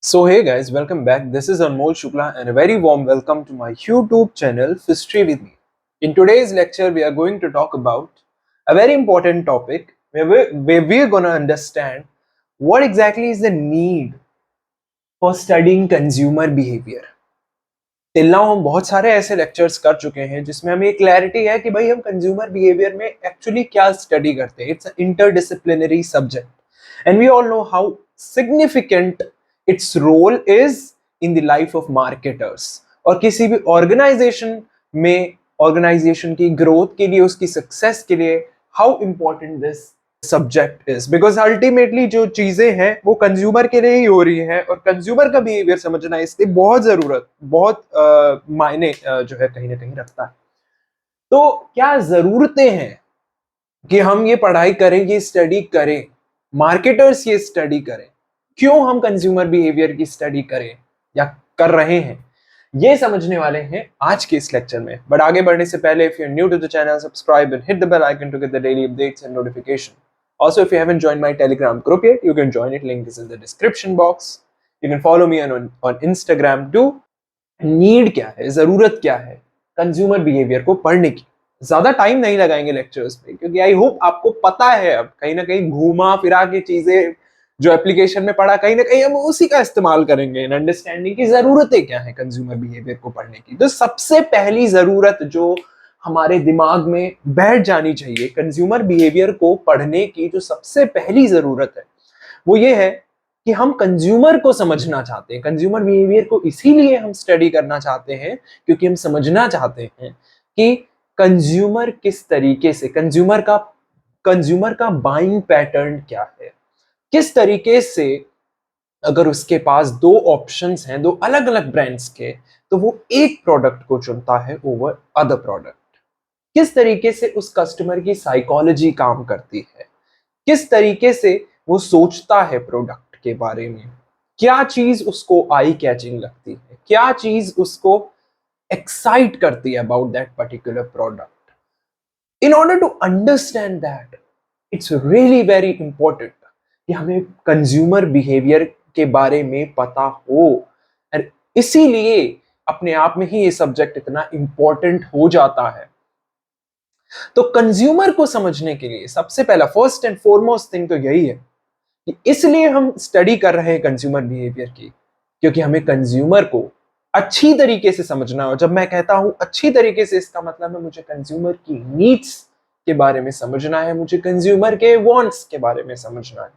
So hey guys, welcome back. This is Anmol Shukla and a very warm welcome to my YouTube channel History with Me. In today's lecture, we are going to talk about a very important topic where we're going to understand what exactly is the need for studying consumer behavior. Till now हम बहुत सारे ऐसे lectures कर चुके हैं जिसमें हमें clarity है कि भाई हम कंज्यूमर बिहेवियर में एक्चुअली क्या स्टडी करते हैं. It's interdisciplinary subject and we all know how significant its role is in the life of marketers. और किसी भी ऑर्गेनाइजेशन में ऑर्गेनाइजेशन की ग्रोथ के लिए, उसकी सक्सेस के लिए how important this subject is, because ultimately जो चीजें हैं वो कंज्यूमर के लिए ही हो रही है और कंज्यूमर का बिहेवियर समझना इसलिए बहुत मायने जो है कहीं ना कहीं रखता है. तो क्या जरूरतें हैं कि हम ये पढ़ाई करें, ये स्टडी करें, मार्केटर्स ये स्टडी करें, क्यों हम कंज्यूमर बिहेवियर की स्टडी करें या कर रहे हैं, ये समझने वाले हैं आज के इस लेक्चर में. बट आगे बढ़ने से पहले, if you are new to the channel, subscribe and hit the bell icon to get the daily updates and notification. Also, if you haven't joined my Telegram group yet, you can join it. Link is in the description box. You can follow me on Instagram too. Need क्या है, जरूरत क्या है consumer behaviour को पढ़ने की. ज्यादा time नहीं लगाएंगे लेक्चर्स पे, क्योंकि आई होप आपको पता है अब कहीं ना कहीं घूमा फिरा के चीजें जो एप्लीकेशन में पढ़ा, कहीं ना कहीं हम उसी का इस्तेमाल करेंगे इन अंडरस्टैंडिंग की जरूरतें क्या है कंज्यूमर बिहेवियर को पढ़ने की. तो सबसे पहली जरूरत जो हमारे दिमाग में बैठ जानी चाहिए कंज्यूमर बिहेवियर को पढ़ने की, जो सबसे पहली जरूरत है वो ये है कि हम कंज्यूमर को समझना चाहते हैं. कंज्यूमर बिहेवियर को इसीलिए हम स्टडी करना चाहते हैं क्योंकि हम समझना चाहते हैं कि कंज्यूमर किस तरीके से, कंज्यूमर का बाइंग पैटर्न क्या है, किस तरीके से अगर उसके पास दो ऑप्शंस हैं, दो अलग अलग ब्रांड्स के, तो वो एक प्रोडक्ट को चुनता है ओवर अदर प्रोडक्ट. किस तरीके से उस कस्टमर की साइकोलॉजी काम करती है, किस तरीके से वो सोचता है प्रोडक्ट के बारे में, क्या चीज उसको आई कैचिंग लगती है, क्या चीज उसको एक्साइट करती है about that particular product. In order to understand that, it's really very important कि हमें कंज्यूमर बिहेवियर के बारे में पता हो. और इसीलिए अपने आप में ही ये सब्जेक्ट इतना इंपॉर्टेंट हो जाता है. तो कंज्यूमर को समझने के लिए सबसे पहला, फर्स्ट एंड फॉरमोस्ट थिंग तो यही है कि इसलिए हम स्टडी कर रहे हैं कंज्यूमर बिहेवियर की, क्योंकि हमें कंज्यूमर को अच्छी तरीके से समझना हो. जब मैं कहता हूं अच्छी तरीके से, इसका मतलब है मुझे कंज्यूमर की नीड्स के बारे में समझना है, मुझे कंज्यूमर के वांट्स के बारे में समझना है,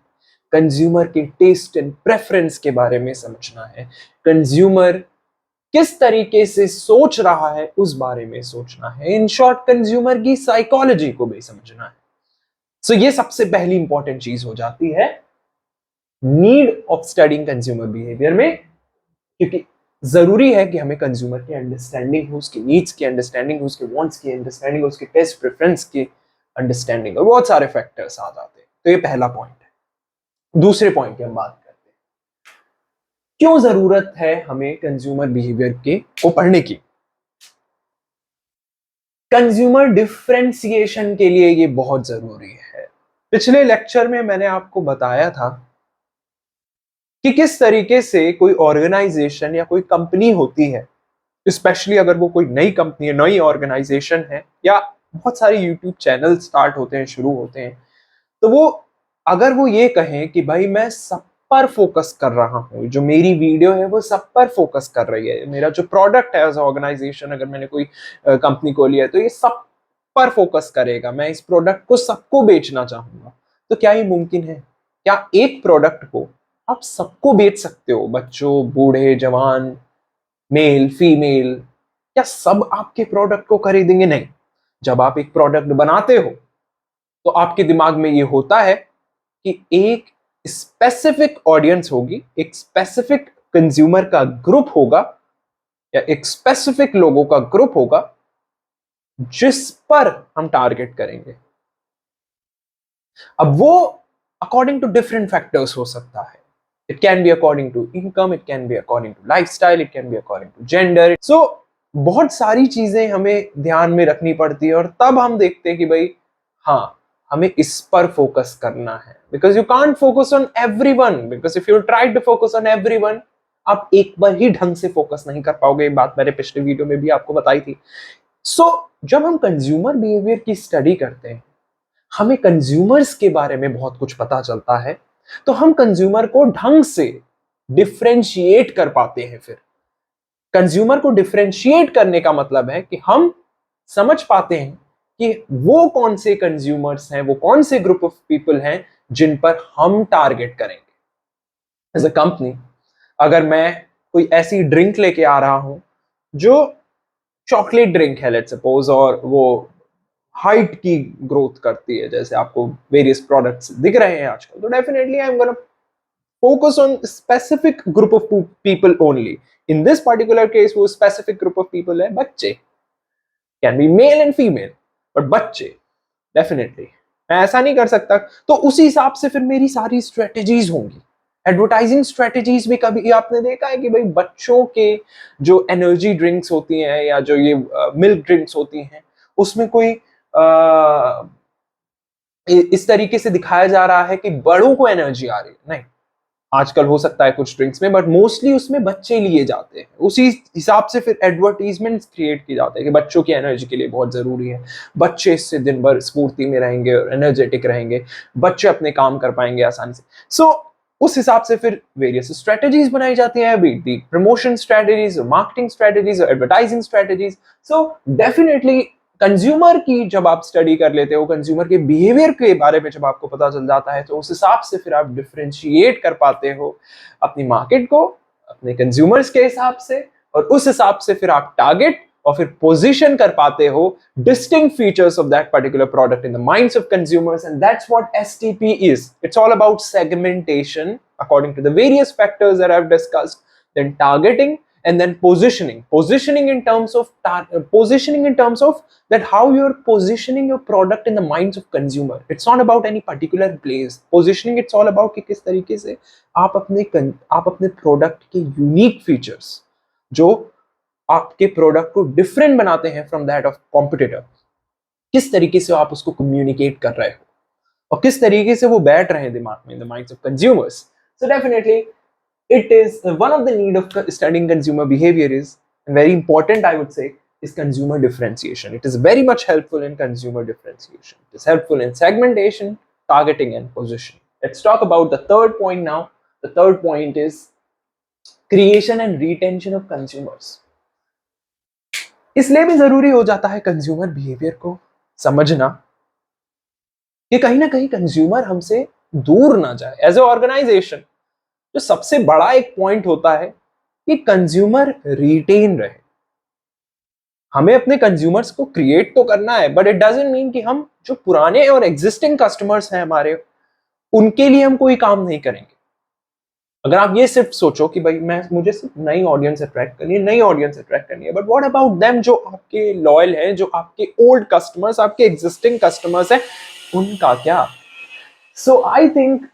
कंज्यूमर के टेस्ट एंड प्रेफरेंस के बारे में समझना है, कंज्यूमर किस तरीके से सोच रहा है उस बारे में सोचना है. इन शॉर्ट कंज्यूमर की साइकोलॉजी को भी समझना है. सो ये सबसे पहली इंपॉर्टेंट चीज हो जाती है need of studying consumer behaviour में, क्योंकि जरूरी है कि हमें कंज्यूमर की अंडरस्टैंडिंग हो, उसकी नीड्स की अंडरस्टैंडिंग हो, उसके वांट्स की अंडरस्टैंडिंग हो, उसके टेस्ट प्रेफरेंस की अंडरस्टैंडिंग हो. बहुत सारे फैक्टर्स आ जाते हैं. तो ये पहला पॉइंट है. दूसरे पॉइंट की हम बात करते हैं, क्यों जरूरत है हमें कंज्यूमर बिहेवियर के को पढ़ने की. कंज्यूमर डिफरेंशिएशन के लिए ये बहुत जरूरी है. पिछले लेक्चर में मैंने आपको बताया था कि किस तरीके से कोई ऑर्गेनाइजेशन या कोई कंपनी होती है, स्पेशली अगर वो कोई नई कंपनी है, नई ऑर्गेनाइजेशन है, या बहुत सारे यूट्यूब चैनल स्टार्ट होते हैं, शुरू होते हैं, तो वो अगर वो ये कहें कि भाई मैं सब पर फोकस कर रहा हूँ, जो मेरी वीडियो है वो सब पर फोकस कर रही है, मेरा जो प्रोडक्ट है एज ऑर्गेनाइजेशन, अगर मैंने कोई कंपनी खोली है तो ये सब पर फोकस करेगा, मैं इस प्रोडक्ट को सबको बेचना चाहूंगा. तो क्या ये मुमकिन है? क्या एक प्रोडक्ट को आप सबको बेच सकते हो? बच्चों, बूढ़े, जवान, मेल, फीमेल, क्या सब आपके प्रोडक्ट को खरीदेंगे? नहीं. जब आप एक प्रोडक्ट बनाते हो तो आपके दिमाग में ये होता है कि एक स्पेसिफिक ऑडियंस होगी, एक स्पेसिफिक कंज्यूमर का ग्रुप होगा, या एक स्पेसिफिक लोगों का ग्रुप होगा जिस पर हम टारगेट करेंगे. अब वो अकॉर्डिंग टू डिफरेंट फैक्टर्स हो सकता है. It can be according to income, it can be according to lifestyle, it can be according to gender. So बहुत सारी चीजें हमें ध्यान में रखनी पड़ती है, और तब हम देखते हैं कि भाई हाँ, हमें इस पर फोकस करना है. Because you can't focus on everyone, because if you try to focus on everyone, आप एक बार ही ढंग से फोकस नहीं कर पाओगे। ये बात मैंने पिछले वीडियो में भी आपको बताई थी। जब हम कंज्यूमर बिहेवियर की स्टडी करते हैं, हमें कंज्यूमर्स के बारे में बहुत कुछ पता चलता है, तो हम कंज्यूमर को ढंग से डिफरेंशिएट कर पाते हैं। फिर कंज्यूमर को डिफरेंशिएट करने का मतलब है कि हम समझ पाते हैं कि वो कौन से कंज्यूमर्स हैं, वो कौन से ग्रुप ऑफ पीपल हैं जिन पर हम टारगेट करेंगे। एज अ कंपनी, अगर मैं कोई ऐसी ड्रिंक लेके आ रहा हूं जो चॉकलेट ड्रिंक है लेट्स सपोज, और वो हाइट की ग्रोथ करती है, जैसे आपको वेरियस प्रोडक्ट्स दिख रहे हैं आजकल, तो definitely I am gonna focus on specific group of people only. In this particular case, वो specific group of people है बच्चे, can be male and female, but बच्चे definitely। मैं ऐसा नहीं कर सकता, तो उसी हिसाब से फिर मेरी सारी स्ट्रेटेजीज होंगी। एडवर्टाइजिंग स्ट्रेटेजीज भी कभी आपने देखा है कि भाई बच्चों के जो एनर्जी ड्रिंक्स होती हैं या जो ये मिल्क ड्रिंक्स होती हैं, उसमें कोई इस तरीके से दिखाया जा रहा है कि बड़ों को एनर्जी आ रही है, नहीं। आजकल हो सकता है कुछ ड्रिंक्स में, बट मोस्टली उसमें बच्चे लिए जाते हैं। उसी हिसाब से फिर एडवर्टीजमेंट्स क्रिएट किए जाते हैं कि बच्चों की एनर्जी के लिए बहुत जरूरी है, बच्चे इससे दिन भर स्फूर्ति में रहेंगे और एनर्जेटिक रहेंगे, बच्चे अपने काम कर पाएंगे आसानी से। उस हिसाब से फिर वेरियस स्ट्रेटेजीज बनाई जाती है, be the promotion strategies, marketing strategies, advertising strategies. Definitely consumer की जब आप स्टडी कर लेते हो, कंज्यूमर के बिहेवियर के बारे में जब आपको पता चल जाता है, तो उस हिसाब से फिर आप डिफरेंशिएट कर पाते हो अपनी मार्केट को अपने कंज्यूमर्स के हिसाब से, और उस हिसाब से फिर आप टारगेट और फिर पोजीशन कर पाते हो distinct features of that particular product in the minds of consumers, and that's what STP is. It's all about segmentation according to the various factors that I've discussed, then targeting, and then positioning in terms of that how you're positioning your product in the minds of consumer. It's not about any particular place positioning, it's all about कि किस तरीके से आप अपने product के unique features जो आपके product को डिफरेंट बनाते हैं फ्रॉम दैट ऑफ कॉम्पिटिटर, किस तरीके से आप उसको कम्युनिकेट कर रहे हो और किस तरीके से वो बैठ रहे हैं दिमाग में, in the minds of consumers. So definitely it is one of the need of studying consumer behavior is, and very important I would say, is consumer differentiation. It is very much helpful in consumer differentiation. It is helpful in segmentation, targeting, and positioning. Let's talk about the third point now. The third point is creation and retention of consumers. इसलिए भी जरूरी हो जाता है consumer behaviour को समझना कि कहीं ना कहीं कंज्यूमर हमसे दूर ना जाए। एज ए ऑर्गेनाइजेशन जो सबसे बड़ा एक पॉइंट होता है कि कंज्यूमर रिटेन रहे। हमें अपने कंज्यूमर्स को क्रिएट तो करना है, बट इट डजंट मीन कि हम जो पुराने और एग्जिस्टिंग कस्टमर्स हैं हमारे, उनके लिए हम कोई काम नहीं करेंगे। अगर आप ये सिर्फ सोचो कि भाई मुझे सिर्फ नई ऑडियंस अट्रैक्ट करनी है, बट व्हाट अबाउट देम जो आपके लॉयल हैं, जो आपके ओल्ड कस्टमर्स, आपके एग्जिस्टिंग कस्टमर्स हैं, उनका क्या? सो आई थिंक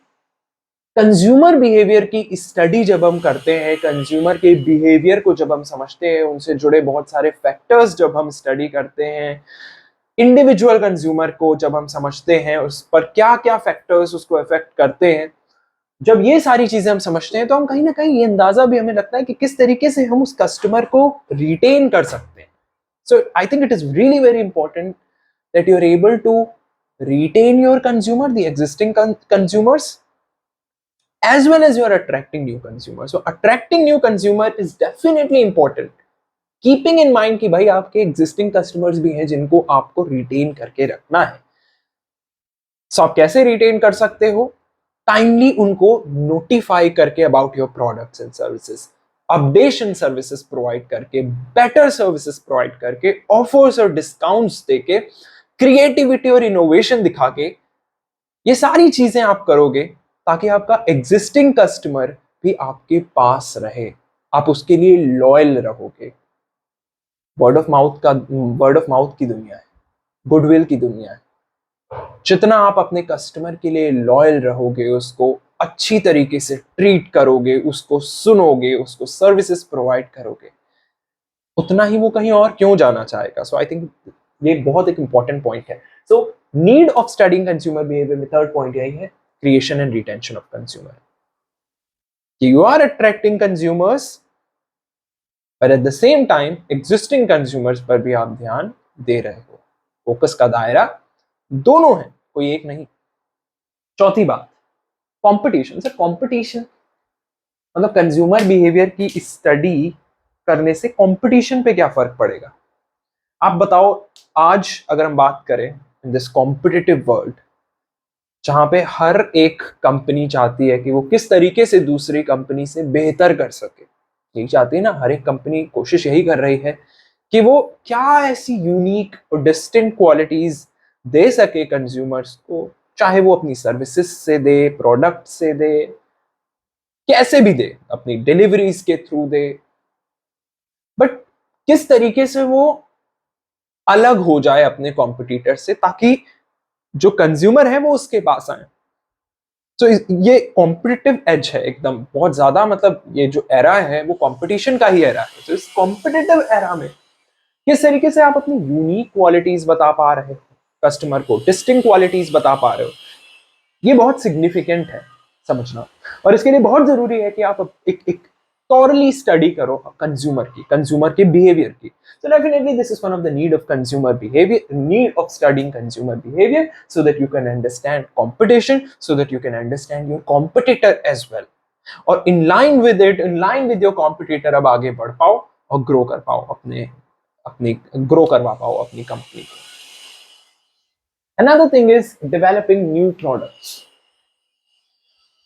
कंज्यूमर बिहेवियर की स्टडी जब हम करते हैं, कंज्यूमर के बिहेवियर को जब हम समझते हैं, उनसे जुड़े बहुत सारे फैक्टर्स जब हम स्टडी करते हैं, इंडिविजुअल कंज्यूमर को जब हम समझते हैं, उस पर क्या क्या फैक्टर्स उसको अफेक्ट करते हैं, जब ये सारी चीजें हम समझते हैं, तो हम कहीं ना कहीं ये अंदाजा भी हमें लगता है कि किस तरीके से हम उस कस्टमर को रिटेन कर सकते हैं। So I think it is really very important that you are able to retain your consumer, the existing consumers, as well as you are attracting new consumers. So attracting new consumer is definitely important, keeping in mind कि भाई आपके existing customers भी हैं जिनको आपको retain करके रखना है। So आप कैसे retain कर सकते हो? टाइमली उनको नोटिफाई करके about your products and services, updation services provide करके, बेटर सर्विसेज प्रोवाइड करके, ऑफर्स और डिस्काउंट्स देके, क्रिएटिविटी और इनोवेशन दिखा के, ये सारी चीजें आप करोगे ताकि आपका एग्जिस्टिंग कस्टमर भी आपके पास रहे, आप उसके लिए लॉयल रहोगे। वर्ड ऑफ माउथ की दुनिया है, गुडविल की दुनिया है। जितना आप अपने कस्टमर के लिए लॉयल रहोगे, उसको अच्छी तरीके से ट्रीट करोगे, उसको सुनोगे, उसको सर्विसेज प्रोवाइड करोगे, उतना ही वो कहीं और क्यों जाना चाहेगा। सो आई थिंक ये बहुत एक इंपॉर्टेंट पॉइंट है। So need of studying consumer behaviour में थर्ड पॉइंट यही है, creation and retention of consumer. कि यू आर अट्रैक्टिंग कंज्यूमर्स, पर at the same time existing consumers पर भी आप ध्यान दे रहे हो। फोकस का दायरा दोनों है, कोई एक नहीं। चौथी बात, कंपटीशन। सर कंपटीशन मतलब कंज्यूमर बिहेवियर की स्टडी करने से कंपटीशन पे क्या फर्क पड़ेगा? आप बताओ। आज अगर हम बात करें इन दिस कॉम्पिटिटिव वर्ल्ड, जहां पे हर एक कंपनी चाहती है कि वो किस तरीके से दूसरी कंपनी से बेहतर कर सके, यही चाहती है ना, हर एक कंपनी कोशिश यही कर रही है कि वो क्या ऐसी यूनिक और डिस्टिंक्ट क्वालिटीज दे सके कंज्यूमर्स को, चाहे वो अपनी सर्विसेज से दे, प्रोडक्ट से दे, कैसे भी दे, अपनी डिलीवरीज के थ्रू दे, बट किस तरीके से वो अलग हो जाए अपने कॉम्पिटिटर से, ताकि जो कंज्यूमर है वो उसके पास आए। तो ये कॉम्पिटिटिव एज है एकदम बहुत ज्यादा, मतलब ये जो एरा है वो कंपटीशन का ही एरा है। तो इस कॉम्पिटिटिव एरा में किस तरीके से आप अपनी यूनिक क्वालिटीज बता पा रहे हो कस्टमर को, डिस्टिंक्ट क्वालिटीज बता पा रहे हो, ये बहुत सिग्निफिकेंट है समझना। और इसके लिए बहुत जरूरी है कि आप एक thoroughly स्टडी करो कंज्यूमर के बिहेवियर की। So definitely this is one of the need of consumer behavior, need of studying consumer behavior, so that you can understand competition, so that you can understand your competitor as well. और in line with it, in line with your competitor अब आगे बढ़ पाओ और grow कर पाओ, अपनी grow करवा पाओ अपनी कंपनी को। Another thing is developing new products.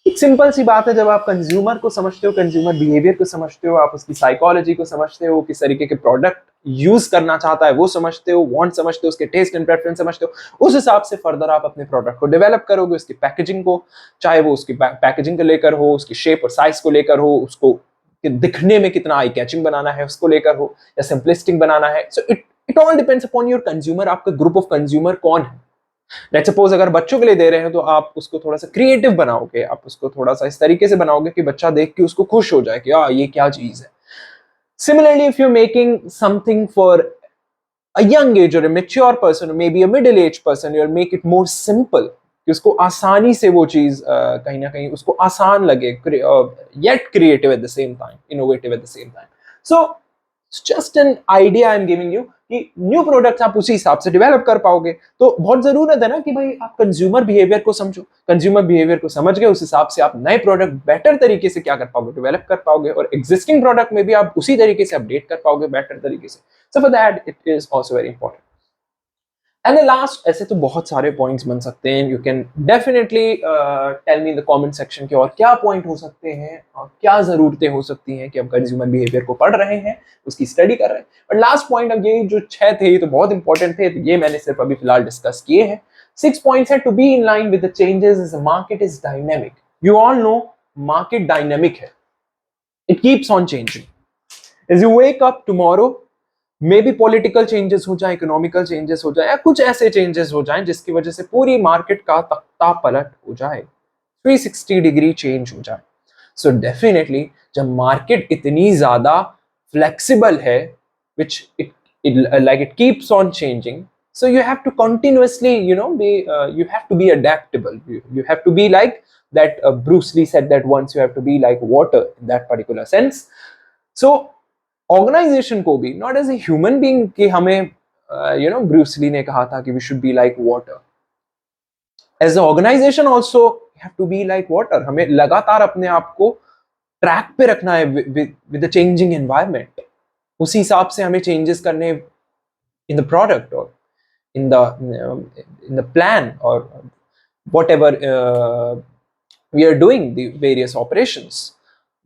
एक सिंपल सी बात है, जब आप कंज्यूमर को समझते हो, कंज्यूमर बिहेवियर को समझते हो, आप उसकी साइकोलॉजी को समझते हो, किस तरीके के प्रोडक्ट यूज करना चाहता है वो समझते हो, वांट समझते हो, उसके टेस्ट एंड प्रेफरेंस समझते हो, उस हिसाब से फर्दर आप अपने प्रोडक्ट को डेवलप करोगे, उसकी पैकेजिंग को, चाहे वो उसकी पैकेजिंग को लेकर हो, उसकी शेप और साइज को लेकर हो, उसको दिखने में कितना आई कैचिंग बनाना है उसको लेकर हो, या सिंपलिस्टिक बनाना है। So it all depends upon your consumer, आपका ग्रुप ऑफ कंज्यूमर कौन है। लेट्स सपोज अगर बच्चों के लिए दे रहे हैं तो आप उसको थोड़ा सा क्रिएटिव बनाओगे, आप उसको थोड़ा सा इस तरीके से बनाओगे कि बच्चा देख के उसको खुश हो जाए कि हाँ ये क्या चीज है। Similarly if you making something for a young age or a mature person or maybe a middle aged person, you'll make it more simple कि उसको आसानी से वो चीज कहीं ना कहीं उसको आसान लगे, yet creative at the same time, innovative at the same time. So just an idea I am giving you कि न्यू प्रोडक्ट्स आप उसी हिसाब से डेवलप कर पाओगे। तो बहुत जरूरत है ना कि भाई आप कंज्यूमर बिहेवियर को समझो, कंज्यूमर बिहेवियर को समझ गए, उस हिसाब से आप नए प्रोडक्ट बेटर तरीके से क्या कर पाओगे, डेवलप कर पाओगे, और एग्जिस्टिंग प्रोडक्ट में भी आप उसी तरीके से अपडेट कर पाओगे बेटर तरीके से। So for that it is also very important. And the last, ऐसे तो बहुत सारे पॉइंट्स बन सकते हैं, you can definitely tell me in the comment section के और क्या पॉइंट हो सकते हैं और क्या जरूरतें हो सकती हैं कि हम कंज्यूमर बिहेवियर को पढ़ रहे हैं, उसकी स्टडी कर रहे हैं। बट लास्ट पॉइंट, अब ये जो 6 थे ये तो बहुत इंपॉर्टेंट थे, तो ये मैंने सिर्फ अभी फिलहाल डिस्कस किए हैं। 6 पॉइंट्स है to be in line with the changes as the market is dynamic. You all know market dynamic है, it keeps on changing. As you wake up tomorrow, may be political changes हो जाए, economical changes हो जाए, या कुछ ऐसे changes हो जाएं जिसकी वजह से पूरी मार्केट का तख्ता पलट हो जाए, 360 डिग्री चेंज हो जाए। सो डेफिनेटली जब मार्केट इतनी ज्यादा फ्लेक्सिबल है, which it keeps on changing, so you have to continuously you have to be adaptable, you have to be like that Bruce Lee said that once, you have to be like water in that particular sense. So organisation को भी, not as a human being कि हमें Bruce Lee ने कहा था कि we should be like water, as a organisation also have to be like water. हमें लगातार अपने आप को ट्रैक पे रखना है विद द चेंजिंग एनवायरनमेंट, उसी हिसाब से हमें चेंजेस करने इन द प्रोडक्ट और इन द प्लान और whatever we are doing the various operations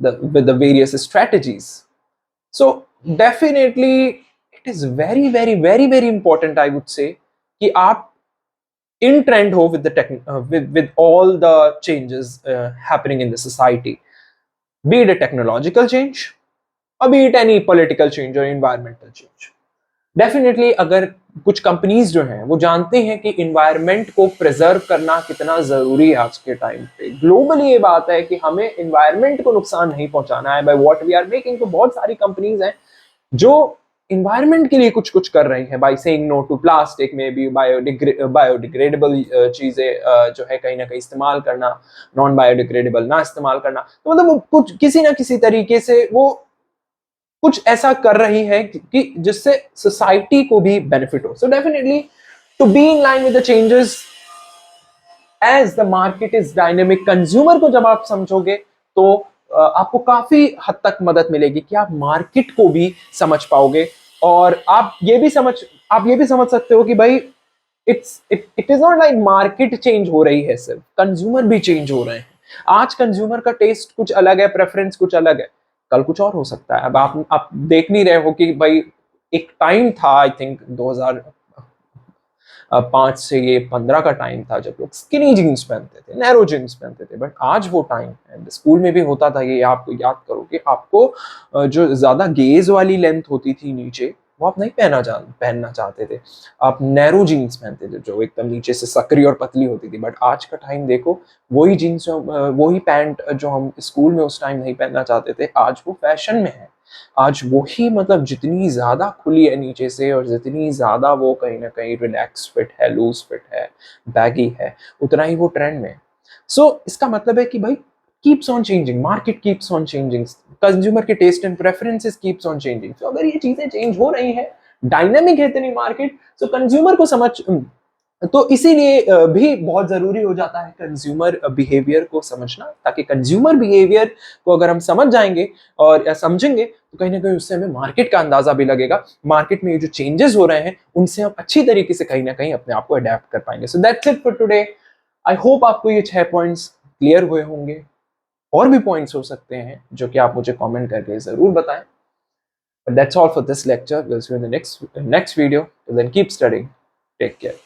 with the various strategies. So definitely it is very very very very important, I would say, कि आप in trend हो with the with all the changes happening in the society, be it a technological change or be it any political change or environmental change. Definitely अगर कुछ companies जो हैं वो जानते हैं कि इन्वायरमेंट को प्रिजर्व करना कितना जरूरी है आज के टाइम पे, ग्लोबली ये बात है कि हमें इन्वायरमेंट को नुकसान नहीं पहुंचाना है by what we are making, तो बहुत सारी कंपनीज हैं जो इन्वायरमेंट के लिए कुछ कुछ कर रही हैं by saying no to plastic, maybe biodegradable चीजें जो है कहीं ना कहीं इस्तेमाल करना, नॉन बायोडिग्रेडेबल ना इस्तेमाल करना। तो मतलब वो कुछ किसी ना किसी तरीके से वो कुछ ऐसा कर रही है कि जिससे सोसाइटी को भी बेनिफिट हो। So definitely to be in line with the changes as the market is dynamic, consumer को जब आप समझोगे तो आपको काफी हद तक मदद मिलेगी कि आप मार्केट को भी समझ पाओगे। और आप ये भी समझ सकते हो कि भाई it is not like market change हो रही है, सिर्फ कंज्यूमर भी चेंज हो रहे हैं। आज कंज्यूमर का टेस्ट कुछ अलग है, प्रेफरेंस कुछ अलग है, कल कुछ और हो सकता है। अब आप देख नहीं रहे हो कि भाई एक टाइम था, आई थिंक 2005 से ये 15 का टाइम था जब लोग स्किनी जीन्स पहनते थे, नैरो जीन्स पहनते थे, बट आज वो टाइम है। स्कूल में भी होता था ये, आपको याद करो कि आपको जो ज्यादा गेज वाली लेंथ होती थी नीचे, वो आप नहीं पहनना चाहते थे। आप नैरो जीन्स पहनते थे जो एकदम नीचे से सकरी और पतली होती थी। बट आज का टाइम देखो, वही जीन्स वही पैंट जो हम स्कूल में उस टाइम नहीं पहनना चाहते थे, आज वो फैशन में है। आज वही मतलब जितनी ज्यादा खुली है नीचे से और जितनी ज्यादा वो कहीं ना कहीं रिलैक्स फिट है, लूज फिट है, बैगी है, उतना ही वो ट्रेंड में है। सो इसका मतलब है कि भाई keeps on changing, market keeps on changing, consumer के taste and preferences keeps on changing. तो अगर ये चीजें चेंज हो रही है, डायनेमिक है इतनी मार्केट, तो कंज्यूमर को समझ, तो इसीलिए भी बहुत जरूरी हो जाता है कंज्यूमर बिहेवियर को समझना, ताकि कंज्यूमर बिहेवियर को अगर हम समझ जाएंगे और या समझेंगे तो कहीं ना कहीं उससे हमें मार्केट का अंदाजा भी लगेगा। मार्केट में ये जो चेंजेस हो रहे हैं उनसे हम अच्छी तरीके से कहीं ना कहीं अपने आप को अडेप्ट कर पाएंगे। So that's it for today. I hope आपको ये 6 पॉइंट्स क्लियर हुए होंगे। और भी पॉइंट्स हो सकते हैं जो कि आप मुझे कमेंट करके जरूर बताएं। But that's all for this lecture. We'll see you in the next video. Till then, keep studying. Take care.